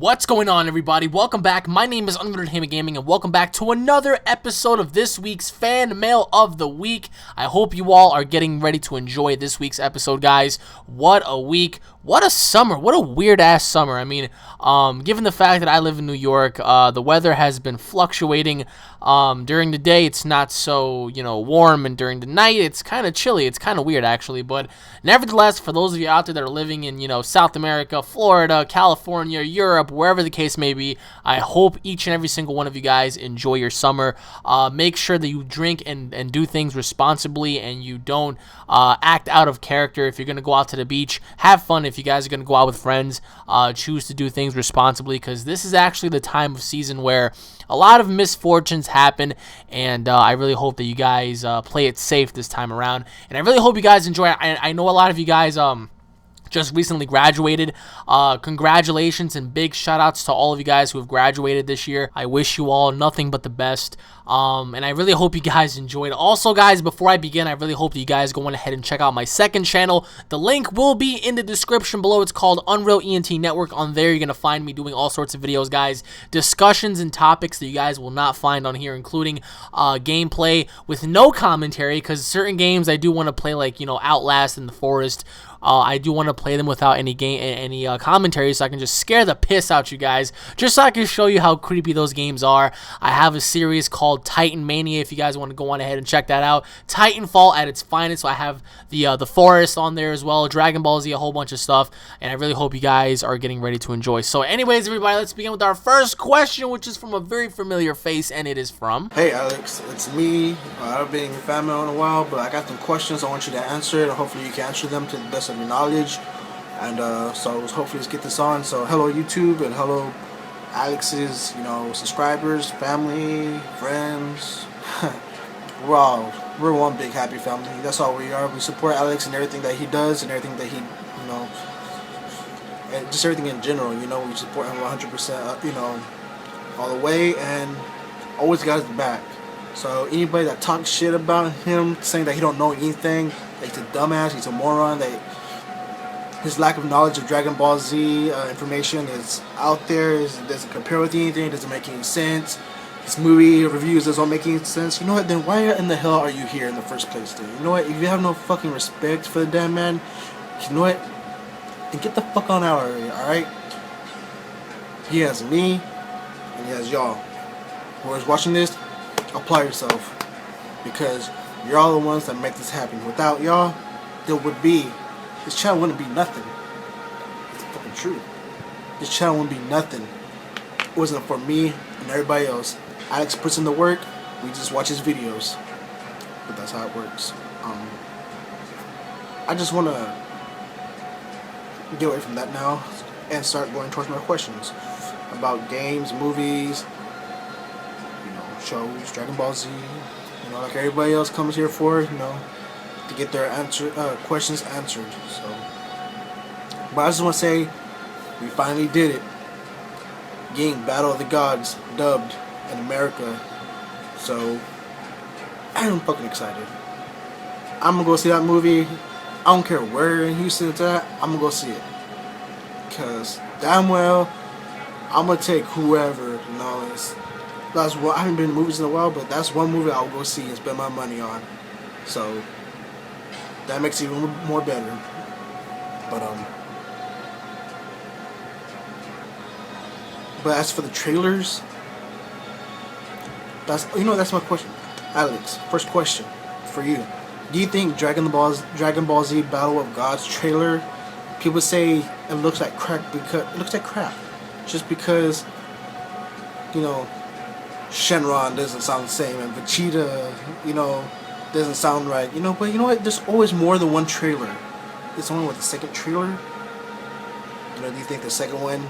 What's going on, everybody? Welcome back. My name is UnrealEntGaming, and welcome back to another episode of this week's Fan Mail of the Week. I hope you all are getting ready to enjoy this week's episode, guys. What a week. What a summer. What a weird-ass summer. I mean, given the fact that I live in New York, the weather has been fluctuating. During the day, it's not so, warm, and during the night, it's kind of chilly. It's kind of weird, actually. But nevertheless, for those of you out there that are living in, South America, Florida, California, Europe, wherever the case may be, I hope each and every single one of you guys enjoy your summer. Make sure that you drink and do things responsibly, and you don't act out of character. If you're going to go out to the beach, have fun. If you guys are going to go out with friends, choose to do things responsibly, because this is actually the time of season where a lot of misfortunes happen, and I really hope that you guys play it safe this time around, and I really hope you guys enjoy it. I know a lot of you guys just recently graduated. Congratulations and big shout outs to all of you guys who have graduated this year. I wish you all nothing but the best. And I really hope you guys enjoyed. Also, guys, before I begin, I really hope that you guys go on ahead and check out my second channel. The link will be in the description below. It's called UnrealEnt Network. On there, you're going to find me doing all sorts of videos, guys. Discussions and topics that you guys will not find on here, including gameplay with no commentary, because certain games I do want to play, like, Outlast and The Forest. I do want to play them without any commentary, so I can just scare the piss out you guys, just so I can show you how creepy those games are. I have a series called Titan Mania, if you guys want to go on ahead and check that out. Titanfall at its finest, so I have the Forest on there as well, Dragon Ball Z, a whole bunch of stuff, and I really hope you guys are getting ready to enjoy. So anyways, everybody, let's begin with our first question, which is from a very familiar face, and it is from... Hey Alex, it's me. I've been in your family in a while, but I got some questions I want you to answer, and hopefully you can answer them to the best of your knowledge. And so hopefully let's get this on. So hello YouTube, and hello Alex's subscribers, family, friends. we're one big happy family. That's all we are. We support Alex and everything that he does, and everything that he and just everything in general. We support him 100%, all the way, and always got his back. So anybody that talks shit about him, saying that he don't know anything, that he's a dumbass, he's a moron, that his lack of knowledge of Dragon Ball Z information is out there, doesn't compare with anything, doesn't make any sense, his movie reviews doesn't make any sense, you know what, then why in the hell are you here in the first place, dude? You know what, if you have no fucking respect for the damn man, you know what, then get the fuck on out of here, alright? He has me, and he has y'all. Whoever's watching this, apply yourself, because you're all the ones that make this happen. Without y'all, this channel wouldn't be nothing. It's fucking true. This channel wouldn't be nothing. It wasn't for me and everybody else. Alex puts in the work, we just watch his videos. But that's how it works. I just want to get away from that now and start going towards my questions about games, movies, shows, Dragon Ball Z, like everybody else comes here for, to get their questions answered. So, but I just want to say, we finally did it. Getting Battle of the Gods dubbed in America. So, I'm fucking excited. I'm gonna go see that movie. I don't care where in Houston it's at, I'm gonna go see it. Because, damn well, I'm gonna take whoever, that's what, I haven't been to movies in a while, but that's one movie I'll go see and spend my money on. So that makes it even more better. But as for the trailers, that's my question. Alex, first question for you. Do you think Dragon Ball Z Battle of Gods trailer, people say it looks like crap just because Shenron doesn't sound the same, and Vegeta, doesn't sound right, but you know what, there's always more than one trailer. It's only the second trailer. Do you think the second one,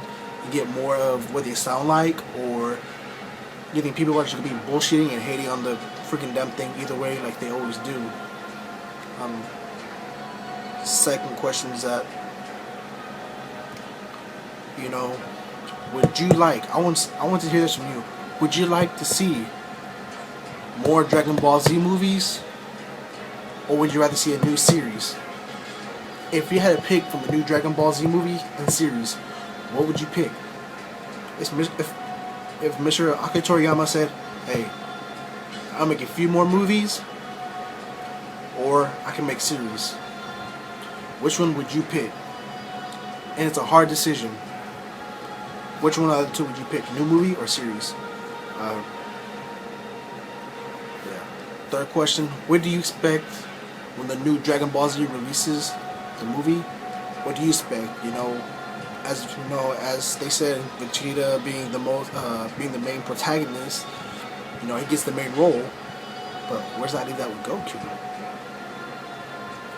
you get more of what they sound like, or do you think people are just going to be bullshitting and hating on the freaking damn thing either way, like they always do? Second question is that, would you like, I want to hear this from you, would you like to see more Dragon Ball Z movies, or would you rather see a new series? If you had to pick from a new Dragon Ball Z movie and series, what would you pick? if Mr. Akira Toriyama said, "Hey, I'll make a few more movies, or I can make series. Which one would you pick?" And it's a hard decision. Which one of the two would you pick? New movie or series? Yeah. Third question: what do you expect when the new Dragon Ball Z releases the movie? What do you expect? As they said, Vegeta being being the main protagonist, he gets the main role. But where's that leave that with Goku?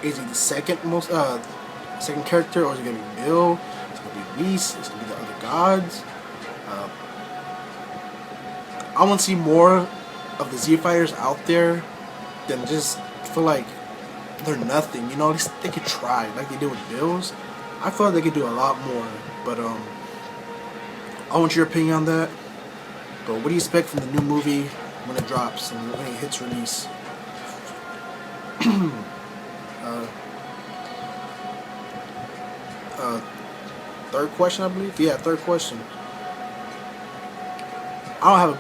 Is he the second character, or is it gonna be Bill? Is it gonna be Whis? Is it gonna be the other gods? I want to see more of the Z fighters out there than just feel like they're nothing. At least they could try, like they did with Bills. I feel like they could do a lot more. But I want your opinion on that. But what do you expect from the new movie when it drops and when it hits release? Third question, I believe. Yeah, third question. I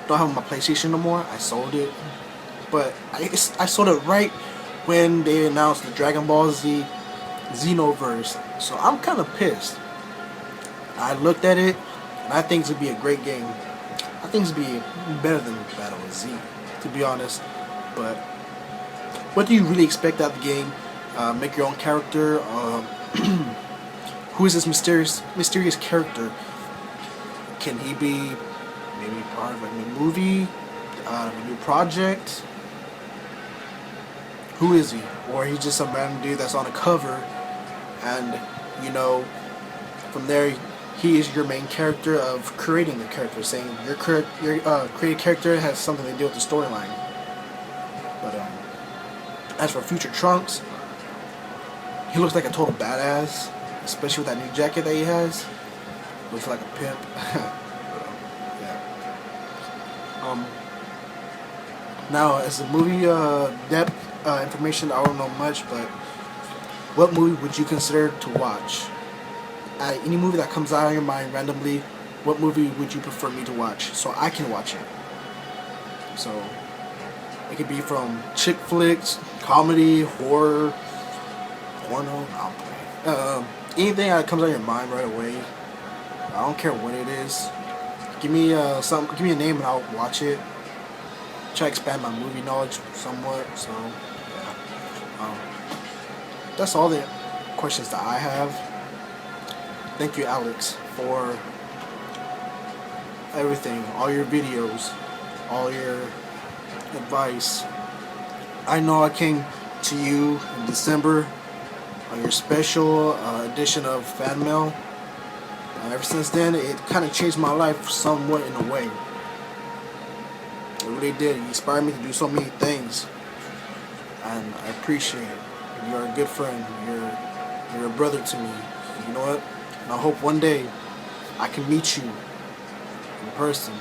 don't have my PlayStation no more. I sold it, but I sold it right when they announced the Dragon Ball Z Xenoverse. So I'm kind of pissed. I looked at it, and I think it's gonna be a great game. I think it's gonna be better than Battle of Z, to be honest. But what do you really expect out of the game? Make your own character. Who is this mysterious character? Can he be maybe part of a new movie, a new project? Who is he? Or he's just some random dude that's on a cover, and from there he is your main character of creating the character, saying your created character has something to do with the storyline. But as for Future Trunks, he looks like a total badass, especially with that new jacket that he has. Looks like a pimp. Yeah. Now, as the movie depth information, I don't know much, but what movie would you consider to watch? Any movie that comes out of your mind randomly, what movie would you prefer me to watch so I can watch it? So it could be from chick flicks, comedy, horror, porno. Anything that comes out of your mind right away. I don't care what it is. Give me give me a name and I'll watch it. Try to expand my movie knowledge somewhat. So yeah. That's all the questions that I have. Thank you, Alex, for everything, all your videos, all your advice. I know I came to you in December on your special edition of Fan Mail. Ever since then, it kind of changed my life somewhat in a way. It really did. It inspired me to do so many things, and I appreciate it. You're a good friend. You're a brother to me. You know what? And I hope one day I can meet you in person.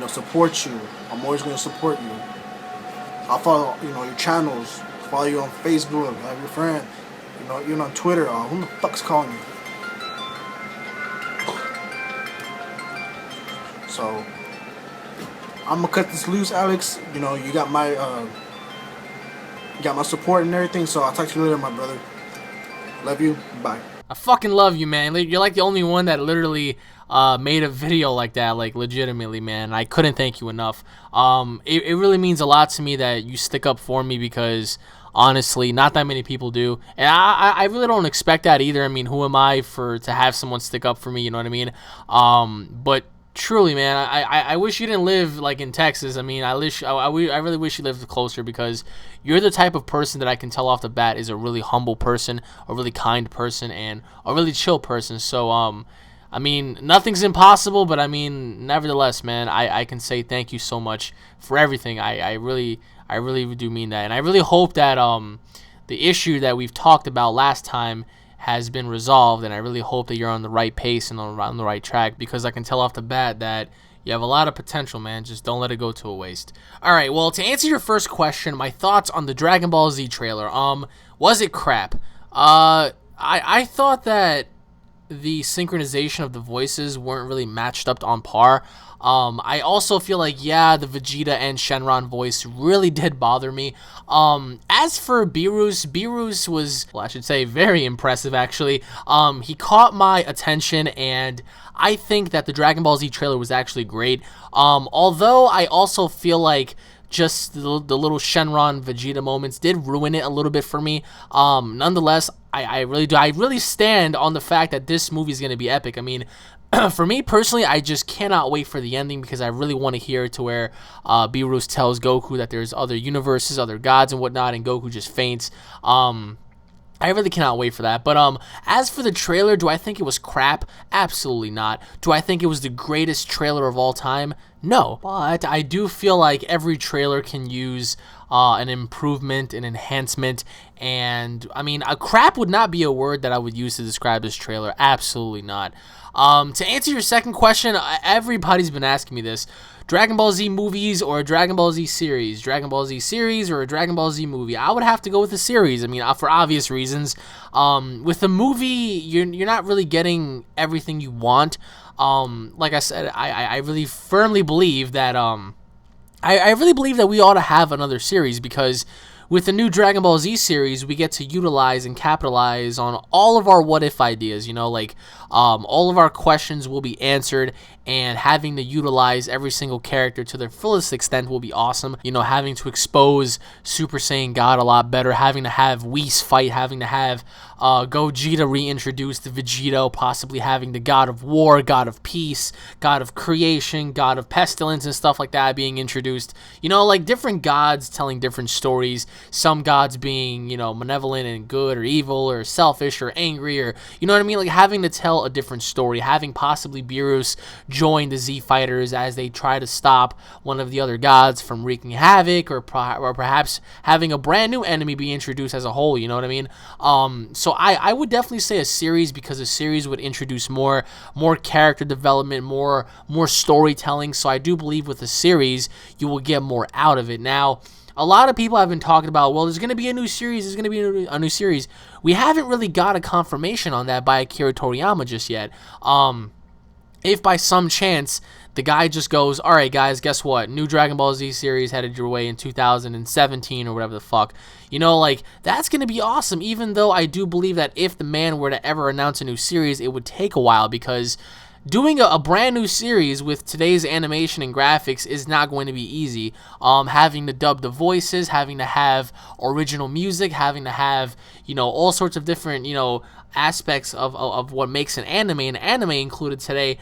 Support you. I'm always going to support you. I'll follow your channels. Follow you on Facebook. Have your friend. Even on Twitter. Who the fuck's calling you? So I'm gonna cut this loose, Alex. You got my support and everything. So I'll talk to you later, my brother. Love you. Bye. I fucking love you, man. You're like the only one that literally made a video like that, like legitimately, man. I couldn't thank you enough. It really means a lot to me that you stick up for me, because honestly, not that many people do, and I really don't expect that either. I mean, who am I to have someone stick up for me? You know what I mean? But truly, man, I wish you didn't live like in Texas. I mean, I really wish you lived closer, because you're the type of person that I can tell off the bat is a really humble person, a really kind person, and a really chill person. So I mean, nothing's impossible, but I mean, nevertheless, man, I can say thank you so much for everything. I really do mean that, and I really hope that the issue that we've talked about last time has been resolved, and I really hope that you're on the right pace and on the right track, because I can tell off the bat that you have a lot of potential, man. Just don't let it go to a waste. All right, well, to answer your first question, my thoughts on the Dragon Ball Z trailer. Was it crap? I thought that the synchronization of the voices weren't really matched up on par. I also feel like, yeah, the Vegeta and Shenron voice really did bother me. As for Beerus was, well, I should say, very impressive, actually. He caught my attention, and I think that the Dragon Ball Z trailer was actually great. Although I also feel like just the little Shenron Vegeta moments did ruin it a little bit for me. Nonetheless, I really stand on the fact that this movie is going to be epic. I mean, for me personally, I just cannot wait for the ending, because I really want to hear it to where Beerus tells Goku that there's other universes, other gods and whatnot, and Goku just faints. I really cannot wait for that. But as for the trailer, do I think it was crap? Absolutely not. Do I think it was the greatest trailer of all time? No. But I do feel like every trailer can use an improvement, an enhancement, and I mean, a crap would not be a word that I would use to describe this trailer. Absolutely not. To answer your second question, everybody's been asking me this. Dragon Ball Z movies or a Dragon Ball Z series? Dragon Ball Z series or a Dragon Ball Z movie? I would have to go with the series. I mean, for obvious reasons. With the movie, you're not really getting everything you want. Like I said, I really firmly believe that I really believe that we ought to have another series, because with the new Dragon Ball Z series, we get to utilize and capitalize on all of our what-if ideas, you know, like all of our questions will be answered, and having to utilize every single character to their fullest extent will be awesome. You know, having to expose Super Saiyan God a lot better, having to have Whis fight, having to have Gogeta reintroduce the Vegito, possibly having the God of War, God of Peace, God of Creation, God of Pestilence, and stuff like that being introduced. You know, like different gods telling different stories. Some gods being, you know, malevolent and good or evil or selfish or angry, or, you know what I mean? Like having to tell a different story, having possibly Beerus join the Z Fighters as they try to stop one of the other gods from wreaking havoc, or perhaps having a brand new enemy be introduced as a whole, you know what I mean? So I would definitely say a series, because a series would introduce more character development, more storytelling. So I do believe with a series, you will get more out of it. Now, a lot of people have been talking about, well, there's going to be a new series, there's going to be a new series. We haven't really got a confirmation on that by Akira Toriyama just yet. If by some chance the guy just goes, all right, guys, guess what? New Dragon Ball Z series headed your way in 2017 or whatever the fuck. You know, like, that's going to be awesome, even though I do believe that if the man were to ever announce a new series, it would take a while, because doing a brand new series with today's animation and graphics is not going to be easy. Having to dub the voices, having to have original music, having to have, you know, all sorts of different, you know, aspects of what makes an anime, and anime included today,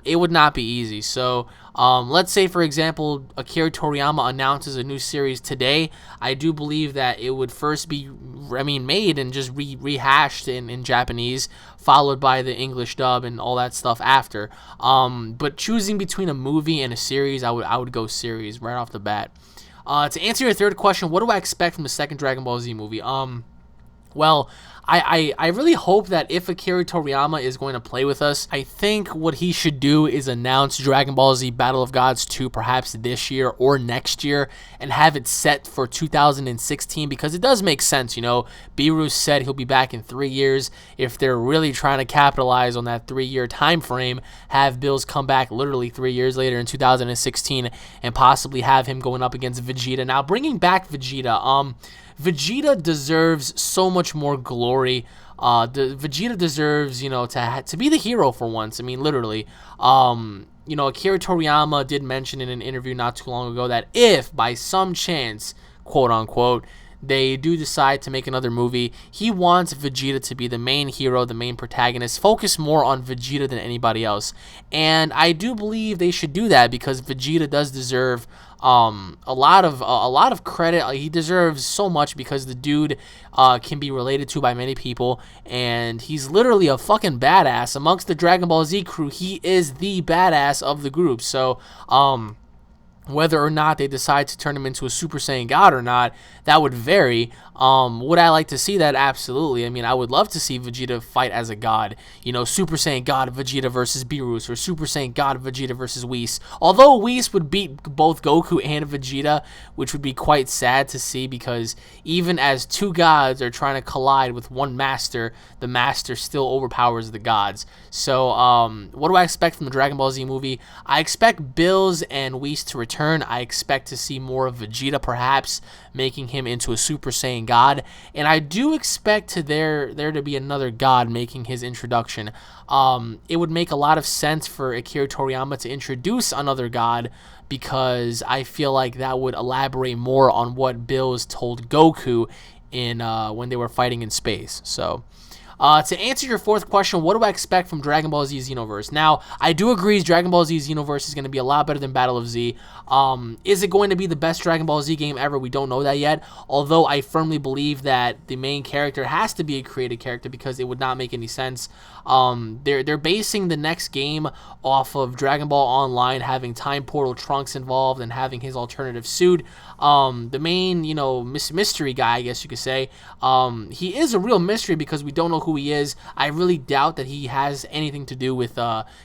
it would not be easy. So let's say, for example, Akira Toriyama announces a new series today. I do believe that it would first be, made and just rehashed in Japanese, followed by the English dub and all that stuff after. But choosing between a movie and a series, I would go series right off the bat. To answer your third question, what do I expect from the second Dragon Ball Z movie? Well, I really hope that if Akira Toriyama is going to play with us, I think what he should do is announce Dragon Ball Z Battle of Gods 2 perhaps this year or next year, and have it set for 2016, because it does make sense, you know. Beerus said he'll be back in 3 years. If they're really trying to capitalize on that 3-year time frame, have Bills come back literally 3 years later in 2016, and possibly have him going up against Vegeta. Now, bringing back Vegeta, Vegeta deserves so much more glory. Vegeta deserves, you know, to be the hero for once. I mean, literally. You know, Akira Toriyama did mention in an interview not too long ago that if by some chance, quote unquote, they do decide to make another movie, he wants Vegeta to be the main hero, the main protagonist, focus more on Vegeta than anybody else. And I do believe they should do that, because Vegeta does deserve a lot of credit. He deserves so much, because the dude can be related to by many people, and he's literally a fucking badass amongst the Dragon Ball Z crew. He is the badass of the group. So Whether or not they decide to turn him into a Super Saiyan God or not, that would vary. Would I like to see that? Absolutely. I mean, I would love to see Vegeta fight as a god. You know, Super Saiyan God Vegeta versus Beerus, or Super Saiyan God Vegeta versus Whis. Although Whis would beat both Goku and Vegeta, which would be quite sad to see, because even as two gods are trying to collide with one master, the master still overpowers the gods. So, what do I expect from the Dragon Ball Z movie? I expect Bills and Whis to return. I expect to see more of Vegeta, perhaps making him into a Super Saiyan God, and I do expect there to be another god making his introduction. It would make a lot of sense for Akira Toriyama to introduce another god, because I feel like that would elaborate more on what Bills told Goku in when they were fighting in space. So, to answer your fourth question, what do I expect from Dragon Ball Z Xenoverse? Now, I do agree Dragon Ball Z Xenoverse is going to be a lot better than Battle of Z. Is it going to be the best Dragon Ball Z game ever? We don't know that yet, although I firmly believe that the main character has to be a created character, because it would not make any sense. They're basing the next game off of Dragon Ball Online having Time Portal Trunks involved and having his alternative suit. The main, mystery guy, I guess you could say, he is a real mystery because we don't know who he is. I really doubt that he has anything to do with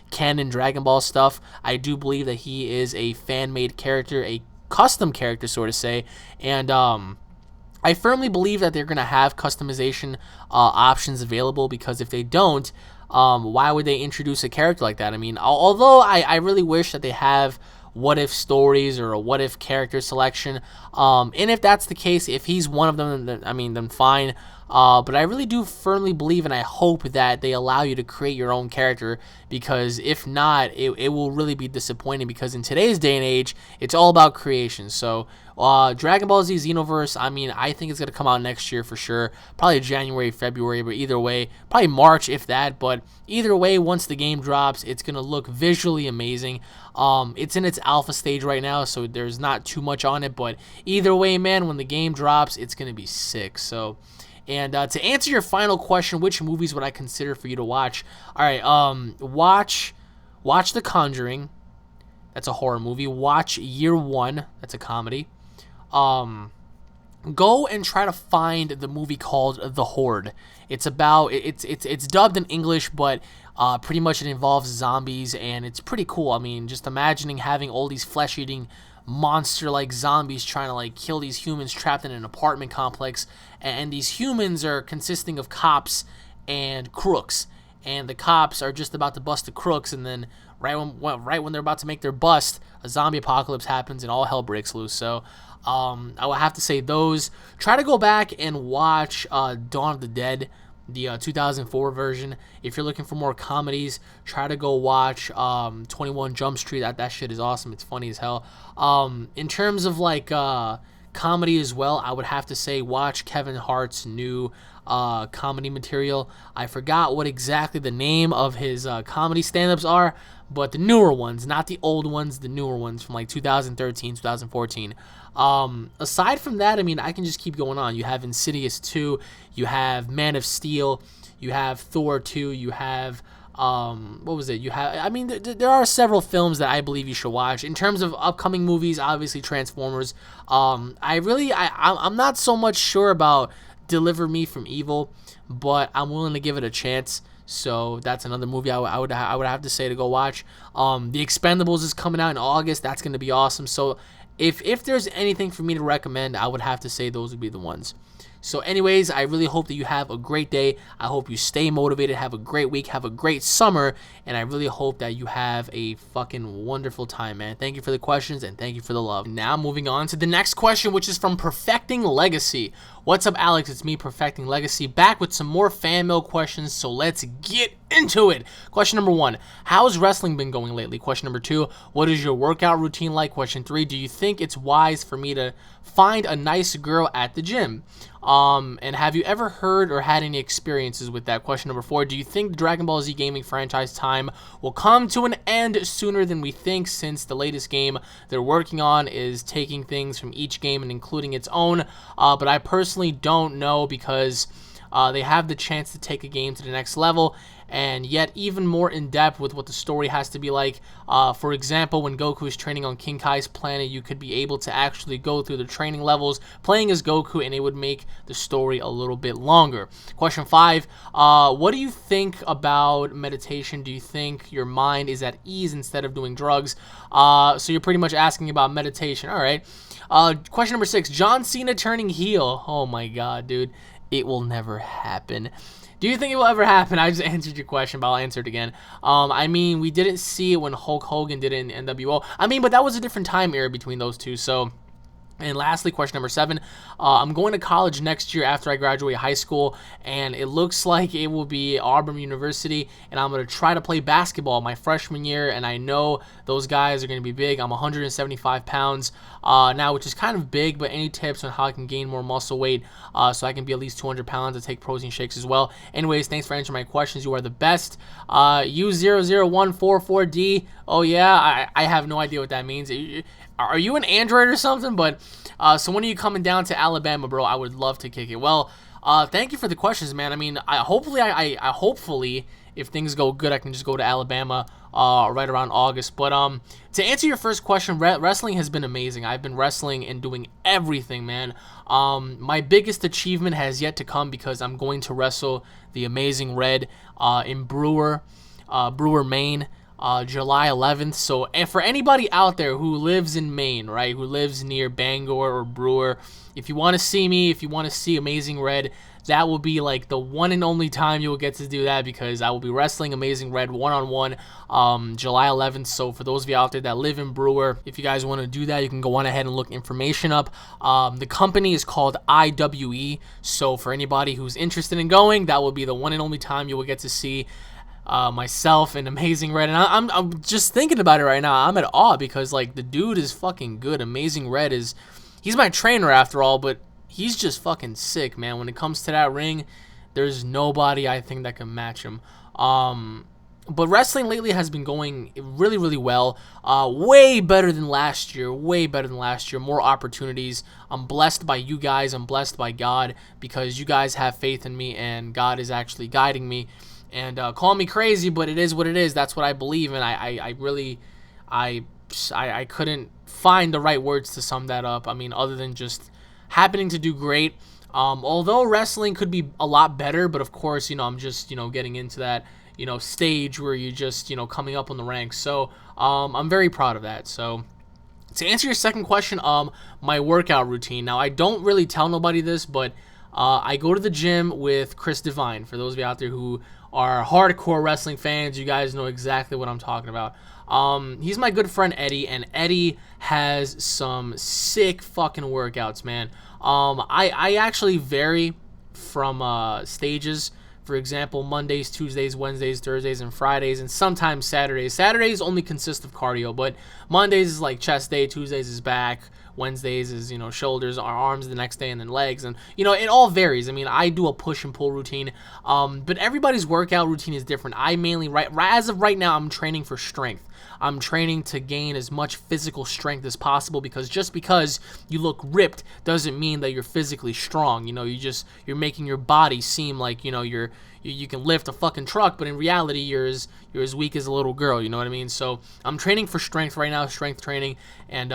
canon Dragon Ball stuff. I do believe that he is a fan-made character, a custom character, so to say, and I firmly believe that they're going to have customization options available, because if they don't, why would they introduce a character like that? I mean, although I really wish that they have what if stories or a what if character selection, and if that's the case, if he's one of them, then fine. But I really do firmly believe, and I hope that they allow you to create your own character, because if not, it will really be disappointing, because in today's day and age, it's all about creation. So Dragon Ball Z Xenoverse, I think it's going to come out next year for sure, probably January, February, but either way, probably March if that, but either way, once the game drops, it's going to look visually amazing. It's in its alpha stage right now, so there's not too much on it, but either way, man, when the game drops, it's going to be sick. So, and to answer your final question, which movies would I consider for you to watch? All right, watch The Conjuring. That's a horror movie. Watch Year One. That's a comedy. Go and try to find the movie called The Horde. It's dubbed in English, but pretty much it involves zombies, and it's pretty cool. I mean, just imagining having all these flesh-eating monster-like zombies trying to kill these humans trapped in an apartment complex, and these humans are consisting of cops and crooks, and the cops are just about to bust the crooks, and then right when they're about to make their bust, a zombie apocalypse happens and all hell breaks loose. So I would have to say those. Try to go back and watch Dawn of the Dead, the 2004 version. If you're looking for more comedies, try to go watch 21 Jump Street. That shit is awesome. It's funny as hell. In terms of comedy as well, I would have to say watch Kevin Hart's new comedy material. I forgot what exactly the name of his comedy stand-ups are, but the newer ones, not the old ones, the newer ones from 2013, 2014. Aside from that, I can just keep going on. You have Insidious 2, you have Man of Steel, you have Thor 2, you have what was it? You have, there are several films that I believe you should watch. In terms of upcoming movies, obviously Transformers. I'm not so much sure about Deliver Me from Evil, but I'm willing to give it a chance. So that's another movie I would have to say to go watch. The Expendables is coming out in August. That's going to be awesome. So if there's anything for me to recommend, I would have to say those would be the ones. So anyways, I really hope that you have a great day. I hope you stay motivated, have a great week, have a great summer, and I really hope that you have a fucking wonderful time, man. Thank you for the questions, and thank you for the love. Now moving on to the next question, which is from Perfecting Legacy. What's up, Alex? It's me, Perfecting Legacy, back with some more fan mail questions, so let's get into it. Question number 1, how's wrestling been going lately? Question number 2, what is your workout routine like? Question 3, do you think it's wise for me to find a nice girl at the gym? And have you ever heard or had any experiences with that? Question number 4, do you think the Dragon Ball Z gaming franchise time will come to an end sooner than we think, since the latest game they're working on is taking things from each game and including its own? But I personally don't know, because They have the chance to take a game to the next level, and yet even more in depth with what the story has to be like. For example, when Goku is training on King Kai's planet, you could be able to actually go through the training levels playing as Goku, and it would make the story a little bit longer. Question 5, what do you think about meditation? Do you think your mind is at ease instead of doing drugs? So you're pretty much asking about meditation. All right. Question number 6, John Cena turning heel. Oh my god, dude. It will never happen. Do you think it will ever happen? I just answered your question, but I'll answer it again. I mean, we didn't see it when Hulk Hogan did it in NWO. I mean, but that was a different time era between those two, so... And lastly, question number 7, I'm going to college next year after I graduate high school, and it looks like it will be Auburn University, and I'm going to try to play basketball my freshman year, and I know those guys are going to be big. I'm 175 pounds now, which is kind of big, but any tips on how I can gain more muscle weight so I can be at least 200 pounds and take protein shakes as well? Anyways, thanks for answering my questions. You are the best. U00144D, oh yeah, I have no idea what that means. Are you an Android or something? But so when are you coming down to Alabama, bro? I would love to kick it. Well, thank you for the questions, man. I mean, hopefully, if things go good, I can just go to Alabama right around August. But to answer your first question, wrestling has been amazing. I've been wrestling and doing everything, man. My biggest achievement has yet to come because I'm going to wrestle the Amazing Red in Brewer, Maine. July 11th. So, and for anybody out there who lives in Maine, right, who lives near Bangor or Brewer, if you want to see me, if you want to see Amazing Red, that will be like the one and only time you will get to do that, because I will be wrestling Amazing Red one-on-one July 11th. So for those of you out there that live in Brewer, if you guys want to do that, you can go on ahead and look information up. The company is called IWE. So for anybody who's interested in going, that will be the one and only time you will get to see myself and Amazing Red. And I'm just thinking about it right now. I'm at awe because, like, the dude is fucking good. Amazing Red he's my trainer after all, but he's just fucking sick, man. When it comes to that ring, there's nobody I think that can match him. But wrestling lately has been going really, really well. Way better than last year. Way better than last year. More opportunities. I'm blessed by you guys. I'm blessed by God because you guys have faith in me and God is actually guiding me. And call me crazy, but it is what it is. That's what I believe, and I couldn't find the right words to sum that up. I mean, other than just happening to do great. Although wrestling could be a lot better, but of course, I'm just getting into that stage where you're just coming up on the ranks. So I'm very proud of that. So to answer your second question, my workout routine. Now I don't really tell nobody this, but I go to the gym with Chris Devine. For those of you out there who are hardcore wrestling fans, you guys know exactly what I'm talking about. He's my good friend Eddie, and Eddie has some sick fucking workouts, man. I actually vary from stages. For example, Mondays, Tuesdays, Wednesdays, Thursdays, and Fridays, and sometimes Saturdays. Saturdays only consist of cardio, but Mondays is like chest day, Tuesdays is back, Wednesdays is, shoulders or arms the next day, and then legs, and, it all varies. I mean, I do a push and pull routine, but everybody's workout routine is different. I mainly, as of right now, I'm training for strength. I'm training to gain as much physical strength as possible, because just because you look ripped doesn't mean that you're physically strong. You're making your body seem like, you can lift a fucking truck, but in reality, you're as weak as a little girl, you know what I mean? So I'm training for strength right now, strength training, and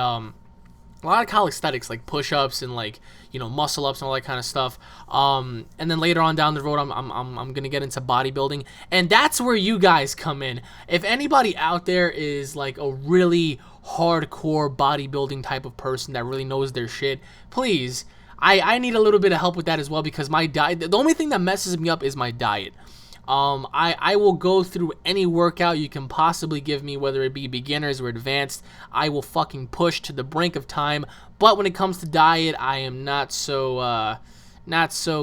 a lot of calisthenics, like push-ups and like muscle-ups and all that kind of stuff. And then later on down the road, I'm gonna get into bodybuilding, and that's where you guys come in. If anybody out there is like a really hardcore bodybuilding type of person that really knows their shit, please, I need a little bit of help with that as well, because my diet, the only thing that messes me up is my diet. I will go through any workout you can possibly give me, whether it be beginners or advanced. I will fucking push to the brink of time. But when it comes to diet, I am not so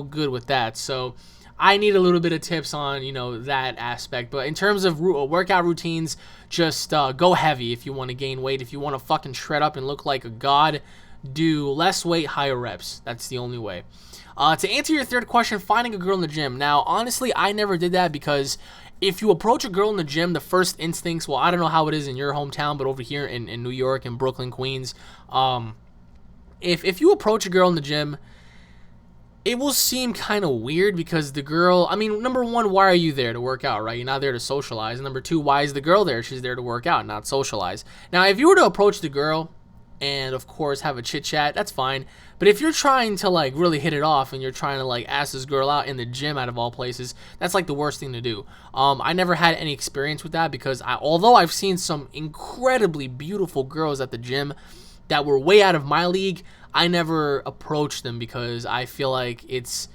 good with that. So I need a little bit of tips on, that aspect. But in terms of workout routines, just go heavy if you want to gain weight. If you want to fucking shred up and look like a god, do less weight, higher reps. That's the only way. To answer your third question, finding a girl in the gym. Now, honestly, I never did that, because if you approach a girl in the gym, the first instincts, well, I don't know how it is in your hometown, but over here in New York and Brooklyn, Queens, if you approach a girl in the gym, it will seem kind of weird because the girl, I mean, number one, why are you there to work out, right? You're not there to socialize. Number two, why is the girl there? She's there to work out, not socialize. Now, if you were to approach the girl and, of course, have a chit-chat, that's fine. But if you're trying to, like, really hit it off and you're trying to, like, ask this girl out in the gym out of all places, that's, like, the worst thing to do. I never had any experience with that because although I've seen some incredibly beautiful girls at the gym that were way out of my league, I never approached them because I feel like it's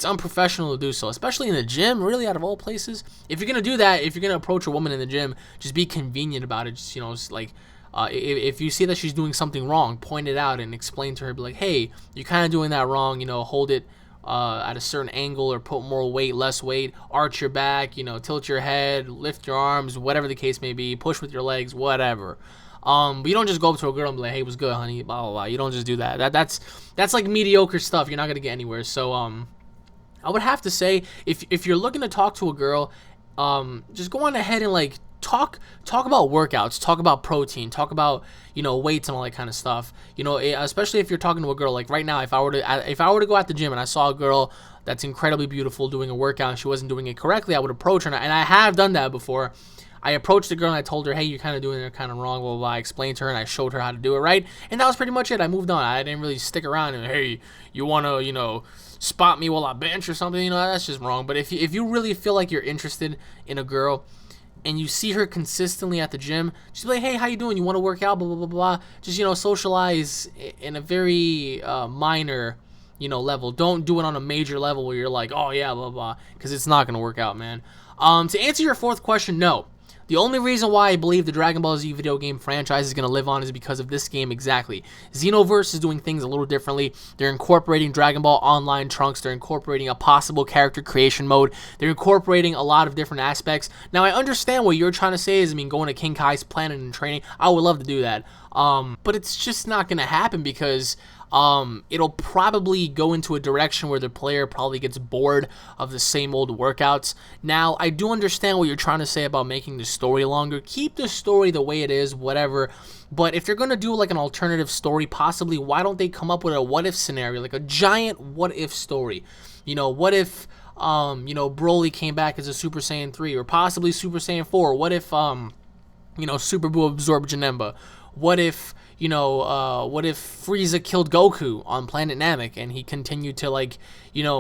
unprofessional to do so, especially in the gym, really out of all places. If you're going to do that, if you're going to approach a woman in the gym, just be convenient about it. Just, just like, if you see that she's doing something wrong, point it out and explain to her, be like, hey, you're kind of doing that wrong, hold it at a certain angle or put more weight, less weight, arch your back, tilt your head, lift your arms, whatever the case may be, push with your legs, whatever. But you don't just go up to a girl and be like, hey, what's good, honey, blah, blah, blah. You don't just do that. That's like mediocre stuff. You're not going to get anywhere. So, I would have to say, if you're looking to talk to a girl, just go on ahead and, like, talk about workouts, talk about protein, talk about, weights and all that kind of stuff. Especially if you're talking to a girl, like right now, if I were to go at the gym and I saw a girl that's incredibly beautiful doing a workout and she wasn't doing it correctly, I would approach her. And I have done that before. I approached the girl and I told her, hey, you're kind of doing it kind of wrong, blah, blah, blah. I explained to her and I showed her how to do it right. And that was pretty much it. I moved on. I didn't really stick around and, hey, you want to, spot me while I bench or something? That's just wrong. But if you really feel like you're interested in a girl and you see her consistently at the gym, just be like, hey, how you doing? You want to work out? Blah, blah, blah, blah. Just, socialize in a very minor, level. Don't do it on a major level where you're like, oh, yeah, blah, blah, because it's not going to work out, man. To answer your fourth question, no. The only reason why I believe the Dragon Ball Z video game franchise is going to live on is because of this game exactly. Xenoverse is doing things a little differently. They're incorporating Dragon Ball Online Trunks. They're incorporating a possible character creation mode. They're incorporating a lot of different aspects. Now, I understand what you're trying to say is, going to King Kai's planet and training. I would love to do that. But it's just not going to happen because it'll probably go into a direction where the player probably gets bored of the same old workouts. Now, I do understand what you're trying to say about making the story longer. Keep the story the way it is, whatever. But if you're going to do like an alternative story, possibly, why don't they come up with a what-if scenario, like a giant what-if story? What if, Broly came back as a Super Saiyan 3 or possibly Super Saiyan 4? What if, Super Buu absorbed Janemba? What if Frieza killed Goku on planet Namek and he continued to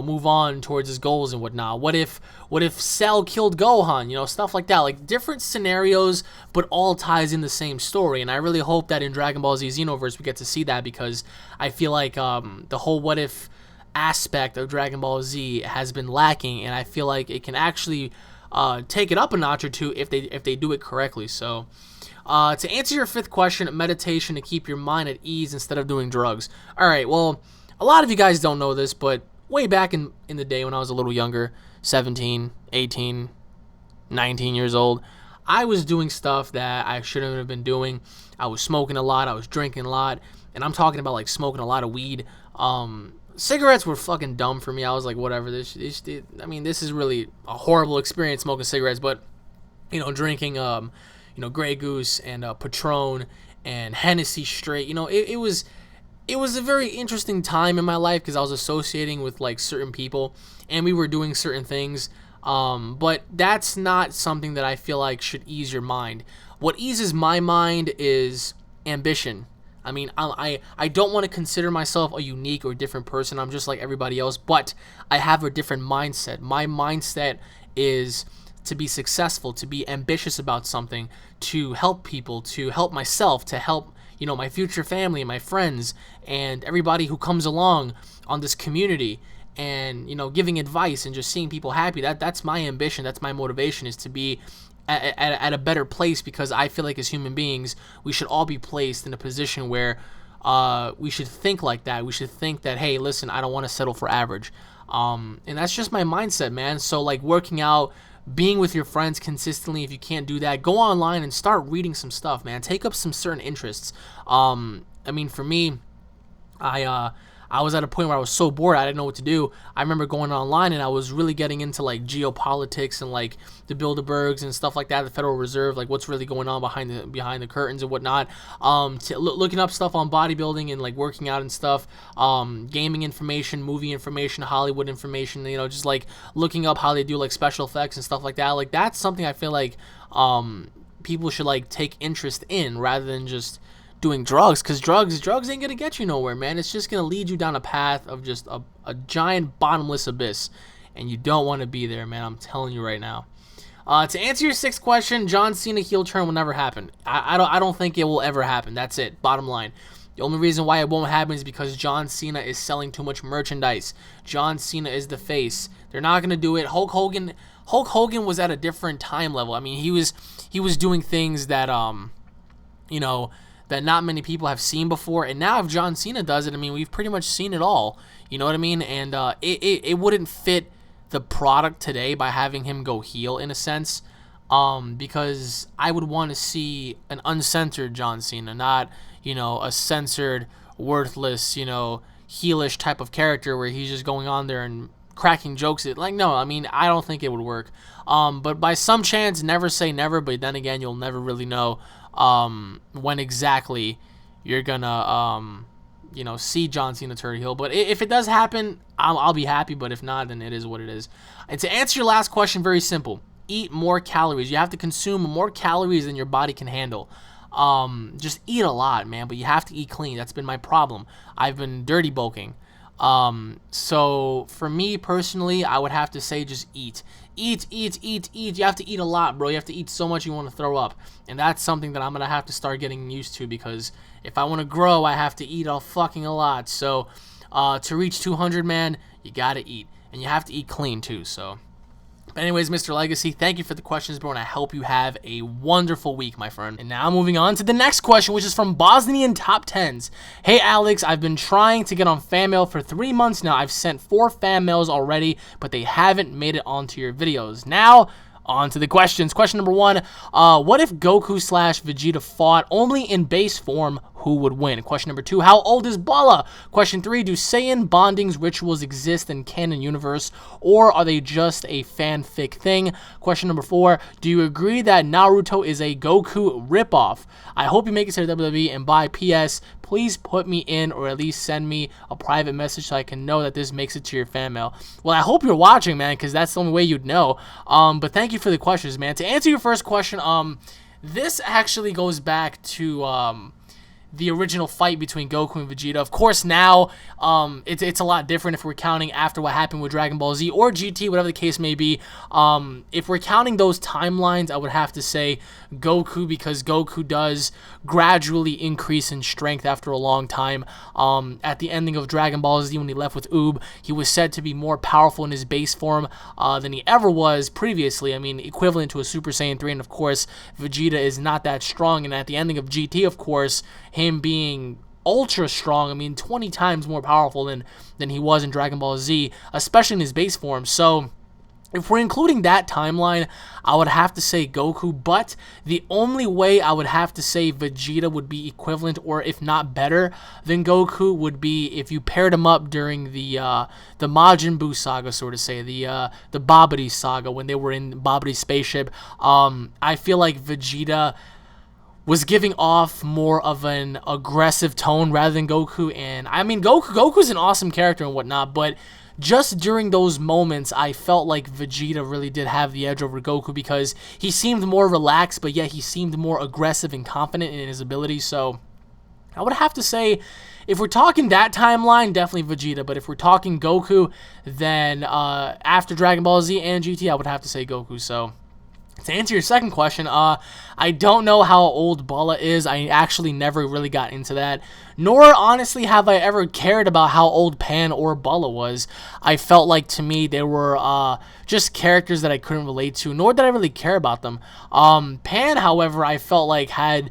move on towards his goals and whatnot? What if Cell killed Gohan? Stuff like that. Like different scenarios, but all ties in the same story. And I really hope that in Dragon Ball Z Xenoverse we get to see that because I feel like the whole what if aspect of Dragon Ball Z has been lacking, and I feel like it can actually take it up a notch or two if they do it correctly. So. To answer your fifth question, meditation to keep your mind at ease instead of doing drugs. Alright, well, a lot of you guys don't know this, but way back in the day when I was a little younger, 17, 18, 19 years old, I was doing stuff that I shouldn't have been doing. I was smoking a lot, I was drinking a lot, and I'm talking about smoking a lot of weed. Cigarettes were fucking dumb for me. I was like, whatever, this is really a horrible experience smoking cigarettes, but, drinking, Grey Goose and Patron and Hennessy straight. It was a very interesting time in my life because I was associating with certain people and we were doing certain things. But that's not something that I feel like should ease your mind. What eases my mind is ambition. I don't want to consider myself a unique or different person. I'm just like everybody else, but I have a different mindset. My mindset is to be successful, to be ambitious about something, to help people, to help myself, to help, my future family, my friends, and everybody who comes along on this community, and, giving advice and just seeing people happy. That's my ambition. That's my motivation, is to be at a better place, because I feel like as human beings, we should all be placed in a position where we should think like that. We should think that, hey, listen, I don't want to settle for average. And that's just my mindset, man. So working out, being with your friends consistently, if you can't do that, go online and start reading some stuff, man. Take up some certain interests. For me, I I was at a point where I was so bored I didn't know what to do. I remember going online and I was really getting into like geopolitics and like the Bilderbergs and stuff like that, the Federal Reserve, like what's really going on behind the curtains and whatnot. Looking up stuff on bodybuilding and like working out and stuff, gaming information, movie information, Hollywood information. You know, just like looking up how they do like special effects and stuff like that. Like that's something I feel like people should like take interest in rather than just doing drugs, because drugs ain't gonna get you nowhere, man. It's just gonna lead you down a path of just a giant bottomless abyss, and you don't want to be there, man. I'm telling you right now. To answer your sixth question, John Cena heel turn will never happen. I don't think it will ever happen. That's it. Bottom line. The only reason why it won't happen is because John Cena is selling too much merchandise. John Cena is the face. They're not gonna do it. Hulk Hogan was at a different time level. I mean, he was doing things that you know, that not many people have seen before. And now if John Cena does it, I mean, we've pretty much seen it all. You know what I mean? And it wouldn't fit the product today by having him go heel in a sense, because I would want to see an uncensored John Cena, not, you know, a censored, worthless, you know, heelish type of character where he's just going on there and cracking jokes. Like, no, I mean, I don't think it would work. But by some chance, never say never, but then again, you'll never really know when exactly you're gonna you know, see John Cena turn heel. But if it does happen, I'll be happy. But if not, then it is what it is. And to answer your last question, very simple: eat more calories. You have to consume more calories than your body can handle. Just eat a lot, man, but you have to eat clean. That's been my problem. I've been dirty bulking. So for me personally, I would have to say just eat. Eat. You have to eat a lot, bro. You have to eat so much you want to throw up. And that's something that I'm going to have to start getting used to, because if I want to grow, I have to eat a fucking a lot. So, to reach 200, man, you got to eat. And you have to eat clean too, so. But anyways, Mr. Legacy, thank you for the questions, bro, and I hope you have a wonderful week, my friend. And now moving on to the next question, which is from Bosnian Top 10s. Hey, Alex, I've been trying to get on fan mail for 3 months now. I've sent 4 fan mails already, but they haven't made it onto your videos. Now, on to the questions. Question number 1, what if Goku/Vegeta fought only in base form? Who would win? Question number 2, how old is Bala? Question 3, do Saiyan bondings rituals exist in canon universe, or are they just a fanfic thing? Question number 4, do you agree that Naruto is a Goku ripoff? I hope you make it to the WWE, and by PS, please put me in, or at least send me a private message so I can know that this makes it to your fan mail. Well, I hope you're watching, man, because that's the only way you'd know. But thank you for the questions, man. To answer your first question, this actually goes back to the original fight between Goku and Vegeta. Of course, now it's a lot different if we're counting after what happened with Dragon Ball Z or GT, whatever the case may be. If we're counting those timelines, I would have to say Goku, because Goku does gradually increase in strength after a long time. At the ending of Dragon Ball Z, when he left with Oob, he was said to be more powerful in his base form than he ever was previously. I mean, equivalent to a Super Saiyan 3, and of course, Vegeta is not that strong. And at the ending of GT, of course, him being ultra strong, I mean 20 times more powerful than he was in Dragon Ball Z, especially in his base form. So if we're including that timeline, I would have to say Goku, but the only way I would have to say Vegeta would be equivalent, or if not better than Goku, would be if you paired him up during the Majin Buu saga, so to say, the Babidi saga, when they were in Babidi's spaceship. I feel like Vegeta was giving off more of an aggressive tone rather than Goku. And I mean, Goku's an awesome character and whatnot, but just during those moments, I felt like Vegeta really did have the edge over Goku, because he seemed more relaxed, but yet he seemed more aggressive and confident in his abilities. So I would have to say, if we're talking that timeline, definitely Vegeta. But if we're talking Goku, then after Dragon Ball Z and GT, I would have to say Goku. So to answer your second question, I don't know how old Bala is. I actually never really got into that. Nor, honestly, have I ever cared about how old Pan or Bala was. I felt like, to me, they were just characters that I couldn't relate to, nor did I really care about them. Pan, however, I felt like had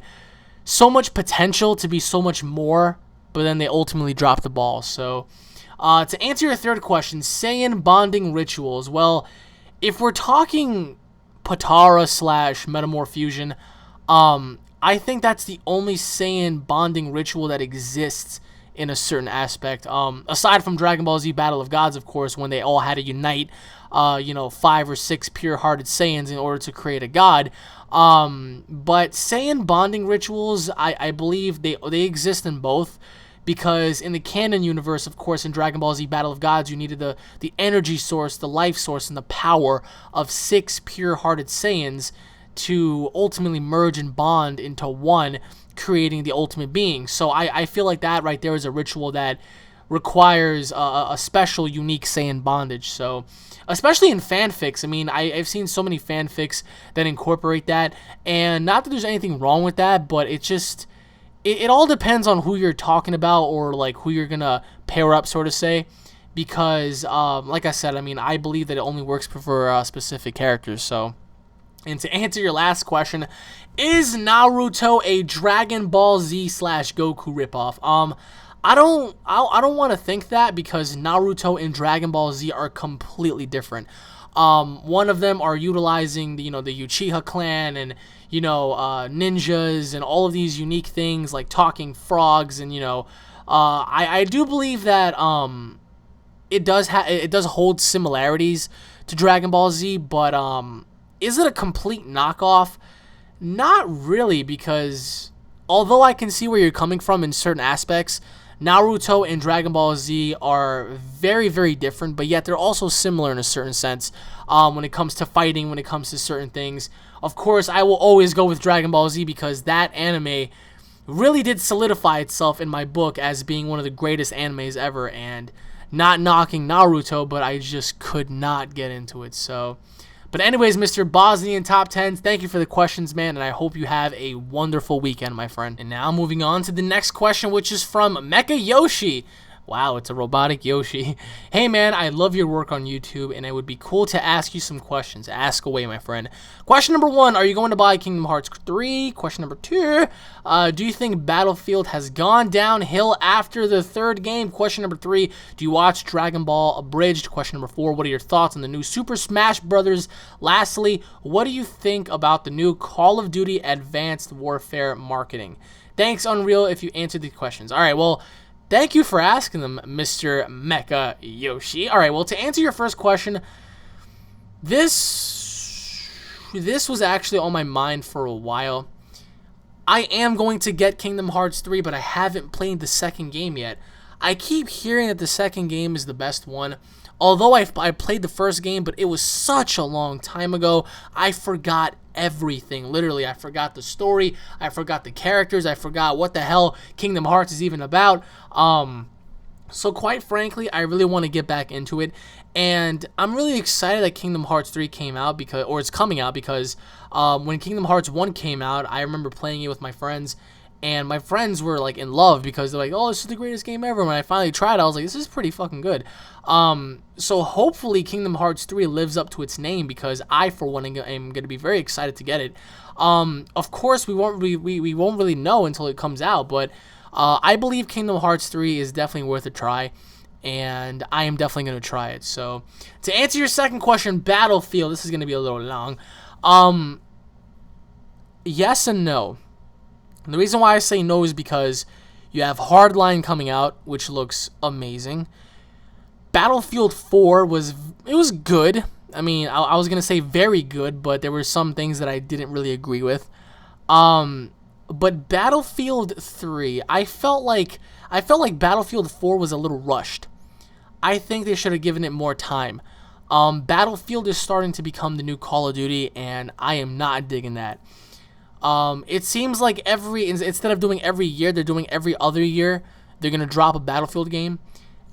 so much potential to be so much more, but then they ultimately dropped the ball. So, to answer your third question, Saiyan bonding rituals. Well, if we're talking Potara/Metamorph Fusion, I think that's the only Saiyan bonding ritual that exists in a certain aspect. Aside from Dragon Ball Z Battle of Gods, of course, when they all had to unite, 5 or 6 pure-hearted Saiyans in order to create a god. But Saiyan bonding rituals, I believe they exist in both. Because in the canon universe, of course, in Dragon Ball Z Battle of Gods, you needed the energy source, the life source, and the power of 6 pure-hearted Saiyans to ultimately merge and bond into one, creating the ultimate being. So I feel like that right there is a ritual that requires a special, unique Saiyan bondage. So, especially in fanfics, I mean, I've seen so many fanfics that incorporate that, and not that there's anything wrong with that, but it just... It all depends on who you're talking about, or like who you're gonna pair up, sort of say, because like I said, I mean, I believe that it only works for specific characters. So, and to answer your last question, is Naruto a Dragon Ball Z / Goku ripoff? I don't want to think that, because Naruto and Dragon Ball Z are completely different. One of them are utilizing the Uchiha clan and ninjas and all of these unique things like talking frogs, and I do believe that it does hold similarities to Dragon Ball Z, but is it a complete knockoff? Not really, because although I can see where you're coming from in certain aspects, Naruto and Dragon Ball Z are very, very different, but yet they're also similar in a certain sense when it comes to fighting, when it comes to certain things. Of course, I will always go with Dragon Ball Z, because that anime really did solidify itself in my book as being one of the greatest animes ever, and not knocking Naruto, but I just could not get into it. So, but anyways, Mr. Bosnian Top 10s, thank you for the questions, man, and I hope you have a wonderful weekend, my friend. And now moving on to the next question, which is from Mecha Yoshi. Wow, it's a robotic Yoshi. Hey man, I love your work on YouTube, and it would be cool to ask you some questions. Ask away, my friend. Question number 1, are you going to buy Kingdom Hearts 3? Question number 2, do you think Battlefield has gone downhill after the 3rd game? Question number 3, do you watch Dragon Ball Abridged? Question number 4, what are your thoughts on the new Super Smash Brothers? Lastly, what do you think about the new Call of Duty Advanced Warfare marketing? Thanks, Unreal, if you answered these questions. All right, well, thank you for asking them, Mr. Mecha Yoshi. All right, well, to answer your first question, this was actually on my mind for a while. I am going to get Kingdom Hearts 3, but I haven't played the 2nd game yet. I keep hearing that the 2nd game is the best one. Although I played the 1st game, but it was such a long time ago, I forgot everything. Literally, I forgot the story, I forgot the characters, I forgot what the hell Kingdom Hearts is even about. So quite frankly, I really want to get back into it, and I'm really excited that Kingdom Hearts 3 came out, it's coming out, because when Kingdom Hearts 1 came out, I remember playing it with my friends, and my friends were like in love, because they're like, oh, this is the greatest game ever. When I finally tried it, I was like, this is pretty fucking good. So hopefully Kingdom Hearts 3 lives up to its name, because I, for one, am going to be very excited to get it. Of course, we won't really know until it comes out, but I believe Kingdom Hearts 3 is definitely worth a try, and I am definitely going to try it. So, to answer your second question, Battlefield, this is going to be a little long. Yes and no. And the reason why I say no is because you have Hardline coming out, which looks amazing. Battlefield 4 was good. I mean, I was gonna say very good, but there were some things that I didn't really agree with. But Battlefield 3, I felt like Battlefield 4 was a little rushed. I think they should have given it more time. Battlefield is starting to become the new Call of Duty, and I am not digging that. It seems like instead of doing every year, they're doing every other year. They're gonna drop a Battlefield game,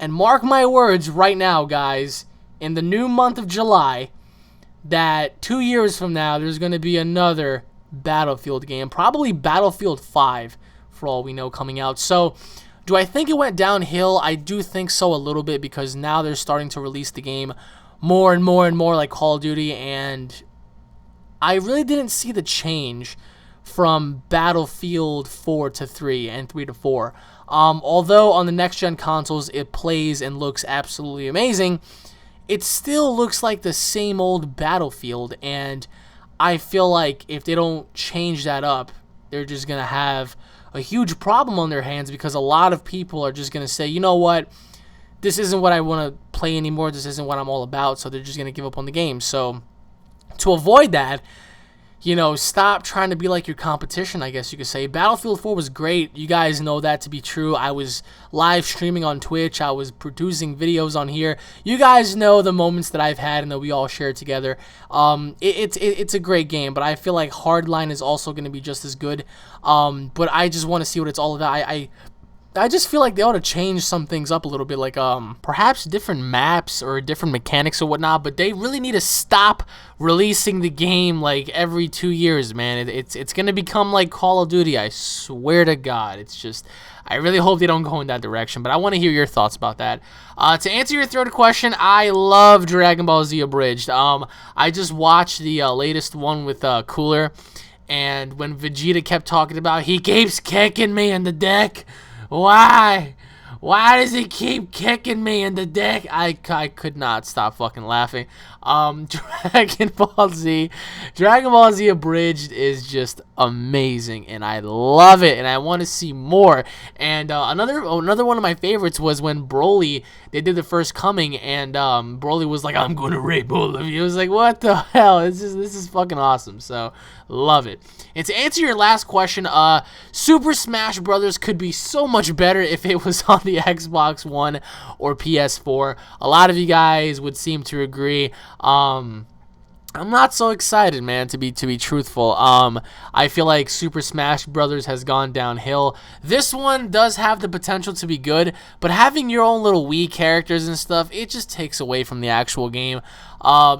and mark my words right now, guys, in the new month of July, that 2 years from now, there's gonna be another Battlefield game, probably Battlefield 5, for all we know, coming out. So, do I think it went downhill? I do think so a little bit, because now they're starting to release the game more and more and more like Call of Duty, and I really didn't see the change from Battlefield 4 to 3 and 3 to 4. Although on the next-gen consoles it plays and looks absolutely amazing, it still looks like the same old Battlefield, and I feel like if they don't change that up, they're just going to have a huge problem on their hands because a lot of people are just going to say, you know what, this isn't what I want to play anymore. This isn't what I'm all about. So they're just going to give up on the game. So to avoid that, you know, stop trying to be like your competition, I guess you could say. Battlefield 4 was great. You guys know that to be true. I was live streaming on Twitch. I was producing videos on here. You guys know the moments that I've had and that we all share together. It's a great game, but I feel like Hardline is also going to be just as good. But I just want to see what it's all about. I just feel like they ought to change some things up a little bit, like perhaps different maps or different mechanics or whatnot, but they really need to stop releasing the game like every 2 years, man. It's going to become like Call of Duty, I swear to God. It's just, I really hope they don't go in that direction, but I want to hear your thoughts about that. To answer your third question, I love Dragon Ball Z Abridged. I just watched the latest one with Cooler, and when Vegeta kept talking about, he keeps kicking me in the deck. Why? Why does he keep kicking me in the deck? I could not stop fucking laughing. Dragon Ball Z Abridged is just amazing, and I love it, and I want to see more. And another one of my favorites was when Broly, they did the First Coming, and Broly was like, "I'm gonna rape all of you." I was like, what the hell? This is fucking awesome. So love it. And to answer your last question, Super Smash Brothers could be so much better if it was on the Xbox One or PS4. A lot of you guys would seem to agree. I'm not so excited, man, to be truthful. I feel like Super Smash Brothers has gone downhill. This one does have the potential to be good, but having your own little Wii characters and stuff, it just takes away from the actual game.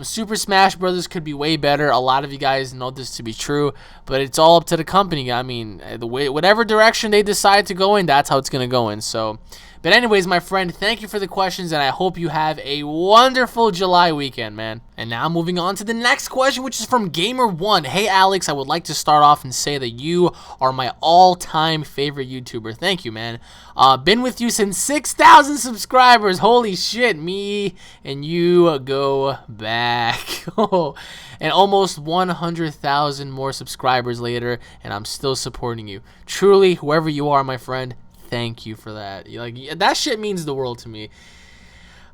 Super Smash Brothers could be way better. A lot of you guys know this to be true, but it's all up to the company. I mean, whatever direction they decide to go in, that's how it's gonna go in. So, but anyways, my friend, thank you for the questions, and I hope you have a wonderful July weekend, man. And now moving on to the next question, which is from Gamer1. Hey, Alex, I would like to start off and say that you are my all-time favorite YouTuber. Thank you, man. Been with you since 6,000 subscribers. Holy shit, me and you go back. And almost 100,000 more subscribers later, and I'm still supporting you. Truly, whoever you are, my friend, thank you for that. Like, that shit means the world to me.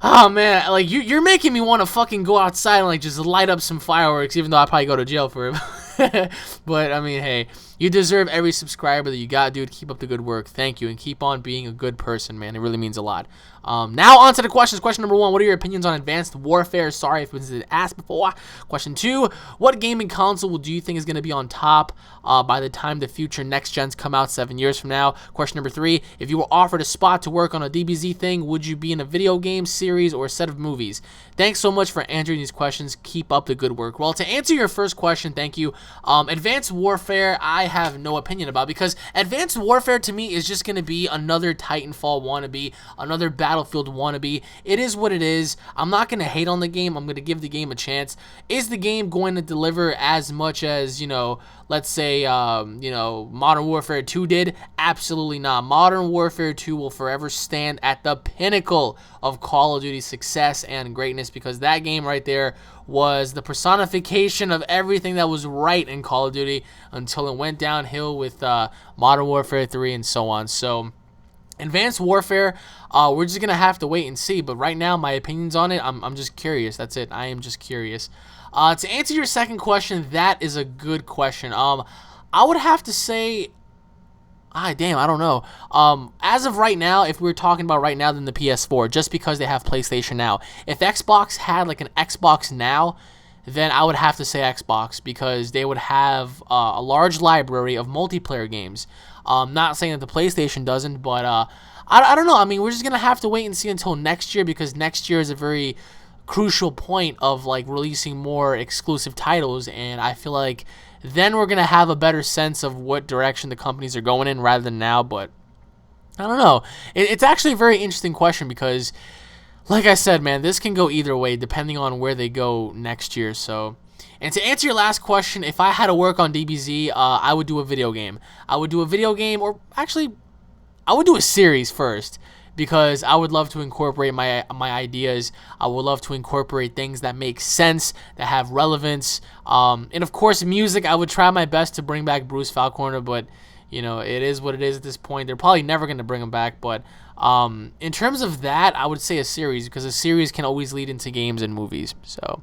Oh man, like you're making me want to fucking go outside and like just light up some fireworks, even though I probably go to jail for it. But I mean, hey, you deserve every subscriber that you got, dude. Keep up the good work. Thank you, and keep on being a good person, man. It really means a lot. Now on to the questions. Question number 1, what are your opinions on Advanced Warfare? Sorry if it was asked before. Question 2, what gaming console do you think is going to be on top by the time the future next gens come out 7 years from now? Question number 3, if you were offered a spot to work on a DBZ thing, would you be in a video game, series, or a set of movies? Thanks so much for answering these questions. Keep up the good work. Well, to answer your first question, thank you. Advanced Warfare, I have no opinion about, because Advanced Warfare to me is just going to be another Titanfall wannabe, another Battlefield wannabe. It is what it is. I'm not going to hate on the game. I'm going to give the game a chance. Is the game going to deliver as much as, you know, let's say, you know, Modern Warfare 2 did? Absolutely not. Modern Warfare 2 will forever stand at the pinnacle of Call of Duty's success and greatness, because that game right there was the personification of everything that was right in Call of Duty until it went downhill with Modern Warfare 3 and so on. So Advanced Warfare, we're just gonna have to wait and see, but right now my opinions on it, I'm just curious. That's it. I am just curious. To answer your second question, that is a good question. I would have to say, damn, I don't know. As of right now, if we're talking about right now, then the PS4, just because they have PlayStation Now. If Xbox had like an Xbox Now, then I would have to say Xbox, because they would have a large library of multiplayer games. Not saying that the PlayStation doesn't, but I don't know. I mean, we're just gonna have to wait and see until next year, because next year is a very crucial point of like releasing more exclusive titles, and I feel like then we're gonna have a better sense of what direction the companies are going in rather than now. But I don't know. It's actually a very interesting question, because like I said, man, this can go either way depending on where they go next year. So, and to answer your last question, if I had to work on DBZ, I would do a video game. I would do a video game, or actually I would do a series first, because I would love to incorporate my ideas. I would love to incorporate things that make sense, that have relevance. And of course, music, I would try my best to bring back Bruce Falconer, but you know, it is what it is at this point. They're probably never going to bring him back, but in terms of that, I would say a series, because a series can always lead into games and movies. So,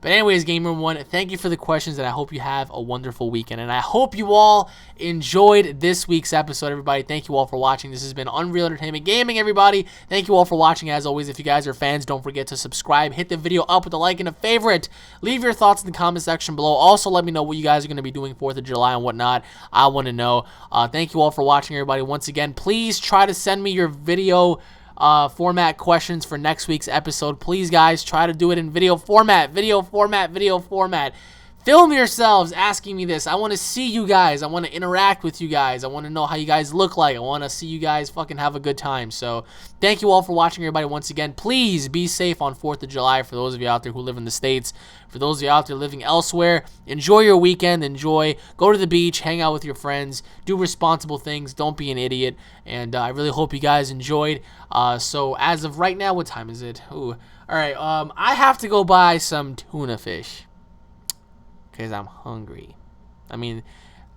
but anyways, Gamer One, thank you for the questions, and I hope you have a wonderful weekend. And I hope you all enjoyed this week's episode, everybody. Thank you all for watching. This has been Unreal Entertainment Gaming, everybody. Thank you all for watching. As always, if you guys are fans, don't forget to subscribe. Hit the video up with a like and a favorite. Leave your thoughts in the comment section below. Also, let me know what you guys are going to be doing 4th of July and whatnot. I want to know. Thank you all for watching, everybody. Once again, please try to send me your video format questions for next week's episode. Please, guys, try to do it in video format. Film yourselves asking me this. I want to see you guys. I want to interact with you guys. I want to know how you guys look like. I want to see you guys fucking have a good time. So thank you all for watching, everybody. Once again, please be safe on 4th of July for those of you out there who live in the States. For those of you out there living elsewhere, enjoy your weekend. Go to the beach, hang out with your friends, do responsible things. Don't be an idiot. And I really hope you guys enjoyed. So as of right now, what time is it? Ooh. All right. I have to go buy some tuna fish, because I'm hungry. I mean,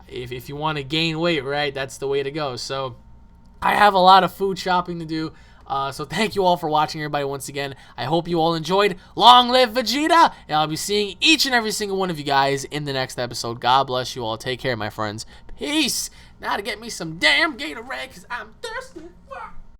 if you want to gain weight, right, that's the way to go. So I have a lot of food shopping to do. So thank you all for watching, everybody, once again. I hope you all enjoyed. Long live Vegeta! And I'll be seeing each and every single one of you guys in the next episode. God bless you all. Take care, my friends. Peace! Now to get me some damn Gatorade, because I'm thirsty. Fuck.